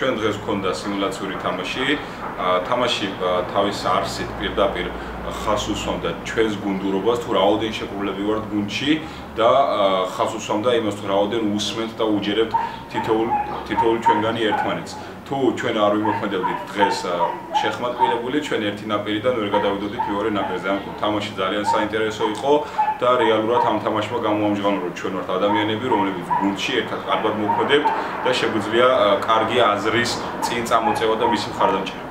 ჩვენ დღეს გვქონდა სიმულაციური თამაში. თამაში თავის არსით პირდაპირ ხაზს უსვამდა ჩვენს გუნდურობას, თუ რაოდენ შეკრულები ვართ გუნდში და ხაზს უსვამდა იმას, თუ რაოდენ უსმენთ და უჯერებთ თითოეული ჩვენგანი ერთმანეთს. თუ ჩვენ არ ვიმოქმედებდით დღეს შეხმატკილებული, ჩვენ ერთი ნაპირიდან ვერ გადავიდოდით მეორე ნაპირზე. ამიტომ თამაში ძალიან საინტერესო იყო და რეალურად ამ თამაშმა გამოამჟღავნა, რომ ჩვენ ვართ ადამიანები, რომლებიც გუნდში ერთად კარგად მოქმედებთ და შეგვიძლია კარგი აზრის წინ წამოწევა და მისი მხარდამჭერა.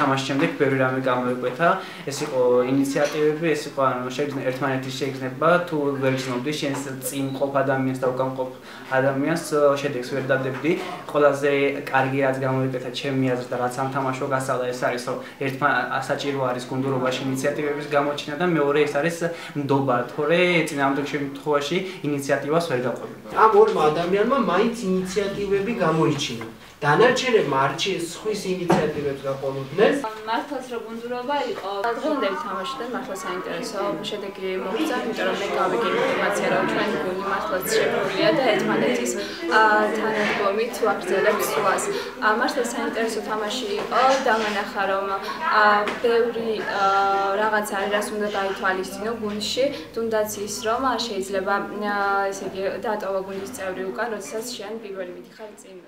თამაშის შემდეგ ბევრი რამე გამოიკვეთა. ეს იყო ინიციატივები, ეს იყო ერთმანეთის შეგრძნება, თუ ვერ გრძნობდი შენს წინ მყოფ ადამიანს და უკან მყოფ ადამიანს შედეგს ვერ დადებდი. ყველაზე კარგი რაც გამოიკვეთა ჩემი აზრით და რაც ამ თამაშო გასწავლა ეს არის, რომ ერთმანეთს საჭირო არის გუნდურობაში ინიციატივების გამოჩენა და მეორე ეს არის ნდობა, თორე წინააღმდეგ შემთხვევაში ინიციატივას ვერ გაყვებინა. ამ ორმა ადამიანმა მაინც ინიციატივები გამოიჩინა. დანარჩენებმა არჩიეს სხვის ინიციატივებს გაყოლოდნენ. მართლაც რო გუნდურობა იყო, დღევანდელი თამაშიდან მართლა საინტერესო შედეგი მოგწა, იმიტომ რომ მე გავიგე ინფორმაცია, რომ ჩვენი გუნდი მართლაც შეფრულია და ერთმანეთის თანადგომით ვაგრძელებთ სულას. მართლა საინტერესო თამაში იყო, დამანახა რომ ბევრი რაღაც არის, რაც უნდა გაითვალისწინო გუნდში, თუნდაც ის რომ შეიძლება ესე იგი დატოვა გუნდის წევრი უკან, როდესაც შენ პირველი მიდიხარ წინ.